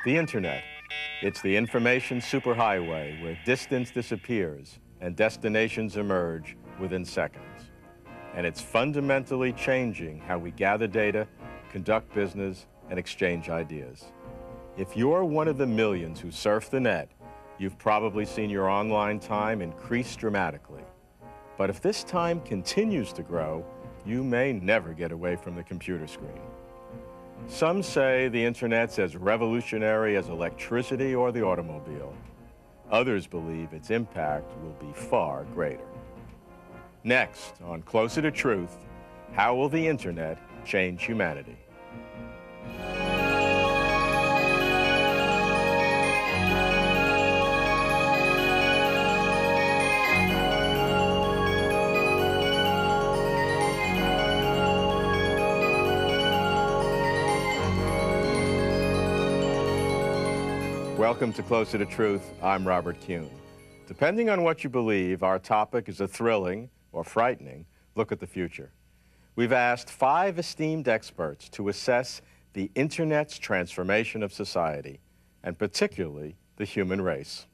The Internet. It's the information superhighway where distance disappears and destinations emerge within seconds. And it's fundamentally changing how we gather data, conduct business, and exchange ideas. If you're one of the millions who surf the net, you've probably seen your online time increase dramatically. But if this time continues to grow, you may never get away from the computer screen. Some say the Internet's as revolutionary as electricity or the automobile. Others believe its impact will be far greater. Next, on Closer to Truth, how will the Internet change humanity? Welcome to Closer to Truth. I'm Robert Kuhn. Depending on what you believe, our topic is a thrilling or frightening look at the future. We've asked 5 esteemed experts to assess the Internet's transformation of society, and particularly the human race.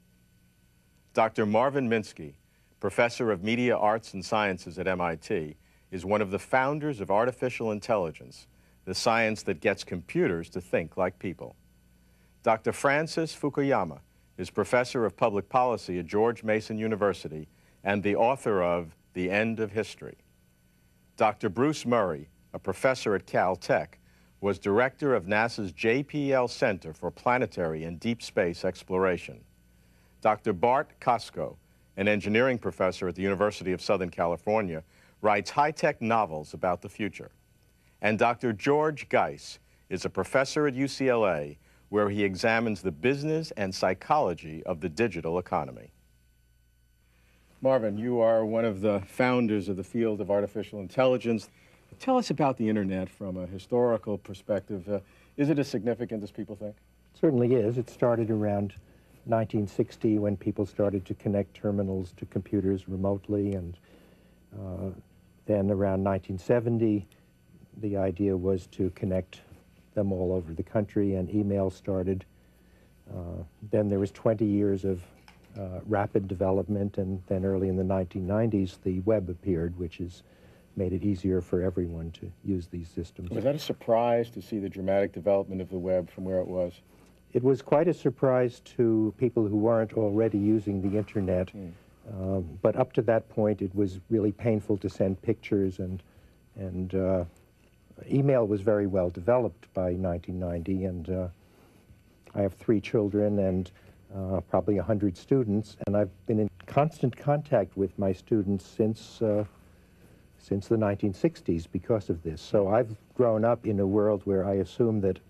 Dr. Marvin Minsky, professor of media arts and sciences at MIT, is one of the founders of artificial intelligence, the science that gets computers to think like people. Dr. Francis Fukuyama is professor of public policy at George Mason University and the author of The End of History. Dr. Bruce Murray, a professor at Caltech, was director of NASA's JPL Center for Planetary and Deep Space Exploration. Dr. Bart Kosko, an engineering professor at the University of Southern California, writes high-tech novels about the future. And Dr. George Geiss is a professor at UCLA where he examines the business and psychology of the digital economy. Marvin, you are one of the founders of the field of artificial intelligence. Tell us about the Internet from a historical perspective. Is it as significant as people think? It certainly is. It started around 1960 when people started to connect terminals to computers remotely, and then around 1970 the idea was to connect them all over the country, and email started. Then there was 20 years of rapid development, and then early in the 1990s the web appeared, which has made it easier for everyone to use these systems. Was that a surprise to see the dramatic development of the web from where it was? It was quite a surprise to people who weren't already using the Internet, but up to that point it was really painful to send pictures, and email was very well developed by 1990, and I have 3 children and probably 100 students, and I've been in constant contact with my students since the 1960s because of this. So I've grown up in a world where I assume that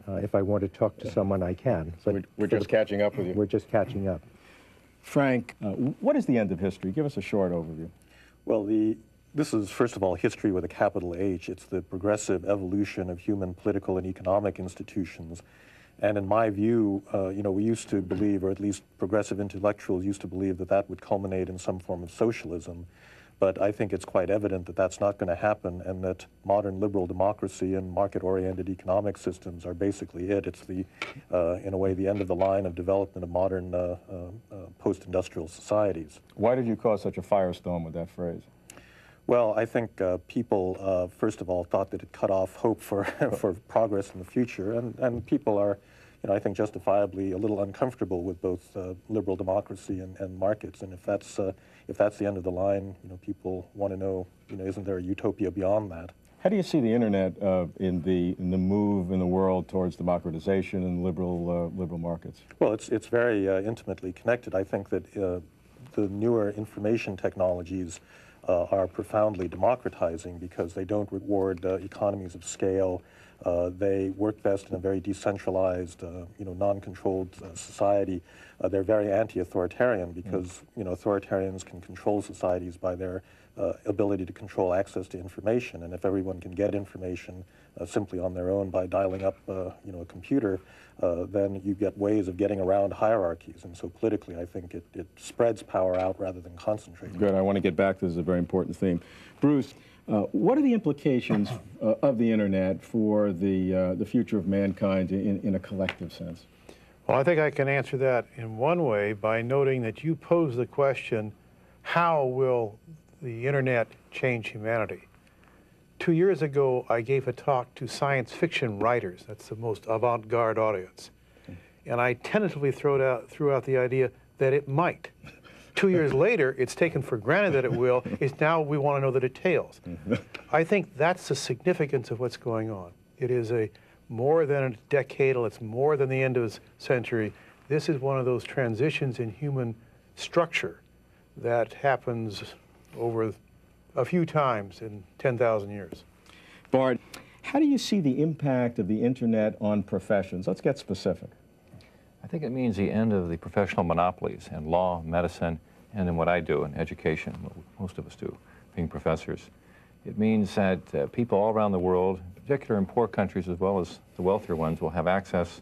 if I want to talk to someone, I can. So we're just catching up with you. We're just catching up. Frank, what is the end of history? Give us a short overview. Well, this is, first of all, history with a capital H. It's the progressive evolution of human political and economic institutions. And in my view, we used to believe, or at least progressive intellectuals used to believe, that that would culminate in some form of socialism. But I think it's quite evident that that's not going to happen, and that modern liberal democracy and market-oriented economic systems are basically it. It's the, in a way, the end of the line of development of modern post-industrial societies. Why did you cause such a firestorm with that phrase? Well, I think people, first of all, thought that it cut off hope for, for progress in the future, and people are, I think justifiably a little uncomfortable with both liberal democracy and markets, and if that's the end of the line, people want to know, isn't there a utopia beyond that? How do you see the Internet in the move in the world towards democratization and liberal markets? Well, it's very intimately connected. I think that the newer information technologies are profoundly democratizing because they don't reward economies of scale. They work best in a very decentralized, non-controlled society. They're very anti-authoritarian because, authoritarians can control societies by their ability to control access to information. And if everyone can get information simply on their own by dialing up, a computer, then you get ways of getting around hierarchies. And so politically, I think it spreads power out rather than concentrating. Good. I want to get back to this, is a very important theme. Bruce, what are the implications of the Internet for the future of mankind in a collective sense? Well, I think I can answer that in one way by noting that you pose the question, how will the internet change humanity? 2 years ago, I gave a talk to science fiction writers. That's the most avant-garde audience. And I tentatively threw out the idea that it might. 2 years later, it's taken for granted that it will. It's now we want to know the details. I think that's the significance of what's going on. It is more than a decadal, it's more than the end of the century. This is one of those transitions in human structure that happens over a few times in 10,000 years. Bart, how do you see the impact of the internet on professions? Let's get specific. I think it means the end of the professional monopolies in law, medicine, and in what I do in education, what most of us do, being professors. It means that people all around the world, particularly in poor countries as well as the wealthier ones, will have access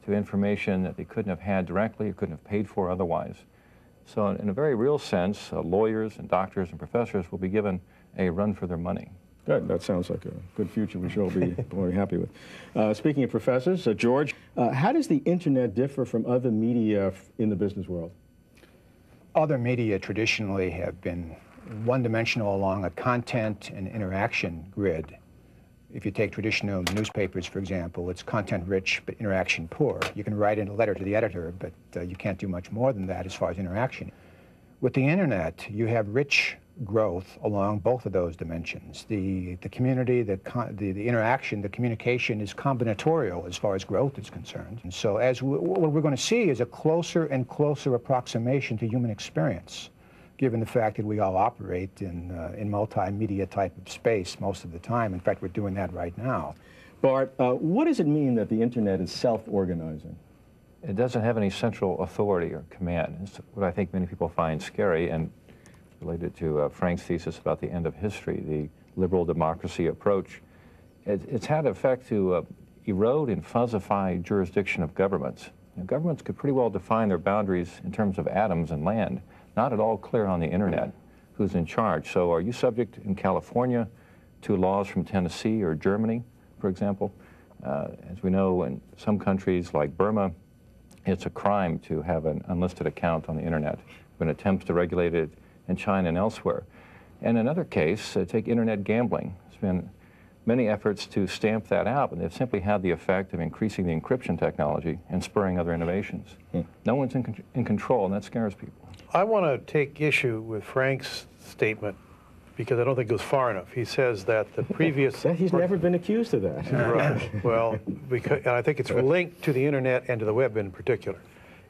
to information that they couldn't have had directly or couldn't have paid for otherwise. So in a very real sense, lawyers and doctors and professors will be given a run for their money. Good. That sounds like a good future we should all be very happy with. Speaking of professors, George, how does the internet differ from other media in the business world? Other media traditionally have been one-dimensional along a content and interaction grid. If you take traditional newspapers, for example, it's content-rich but interaction poor. You can write in a letter to the editor, but you can't do much more than that as far as interaction. With the internet, you have rich growth along both of those dimensions. The community, the interaction, the communication is combinatorial as far as growth is concerned. And so what we're going to see is a closer and closer approximation to human experience, given the fact that we all operate in multimedia type of space most of the time. In fact, we're doing that right now. Bart, what does it mean that the internet is self-organizing? It doesn't have any central authority or command. It's what I think many people find scary, and related to Frank's thesis about the end of history, the liberal democracy approach. It's had effect to erode and fuzzify jurisdiction of governments. Governments could pretty well define their boundaries in terms of atoms and land, not at all clear on the internet who's in charge. So are you subject in California to laws from Tennessee or Germany, for example? As we know, in some countries like Burma, it's a crime to have an unlisted account on the internet. There have been attempts to regulate it in China and elsewhere. And another case, take internet gambling. There's been many efforts to stamp that out, but they've simply had the effect of increasing the encryption technology and spurring other innovations. No one's in control, and that scares people. I want to take issue with Frank's statement because I don't think it goes far enough. He says that the previous... He's never been accused of that. Right. Well, and I think it's linked to the internet and to the web in particular.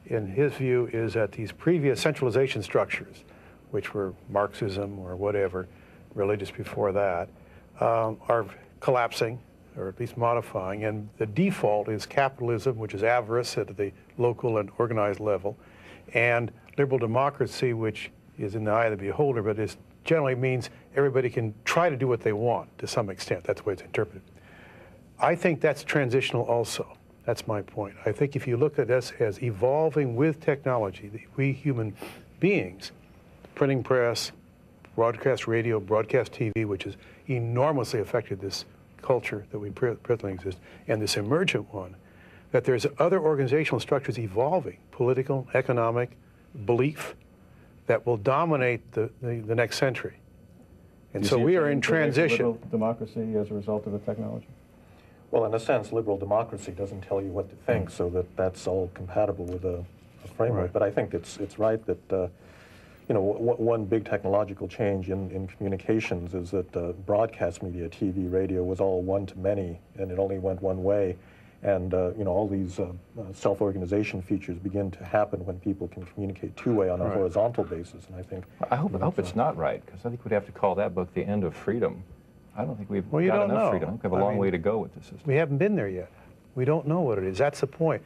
In his view is that these previous centralization structures, which were Marxism or whatever, really just before that, are collapsing, or at least modifying, and the default is capitalism, which is avarice at the local and organized level, and liberal democracy, which is in the eye of the beholder, but it generally means everybody can try to do what they want to some extent. That's the way it's interpreted. I think that's transitional also. That's my point. I think if you look at us as evolving with technology, we human beings, printing press, broadcast radio, broadcast TV, which has enormously affected this culture that we presently exist, and this emergent one, that there's other organizational structures evolving, political, economic, belief, that will dominate the next century. And so we are in transition. Liberal democracy as a result of the technology? Well, in a sense, liberal democracy doesn't tell you what to think, so that's all compatible with a framework. Right. But I think it's right that one big technological change in communications is that broadcast media, TV, radio, was all one-to-many, and it only went one way. And all these self-organization features begin to happen when people can communicate two-way on a horizontal basis. And I think I hope it's not right, because I think we'd have to call that book The End of Freedom. I don't think we've got enough freedom. I think we have a long way to go with this system. We haven't been there yet. We don't know what it is. That's the point.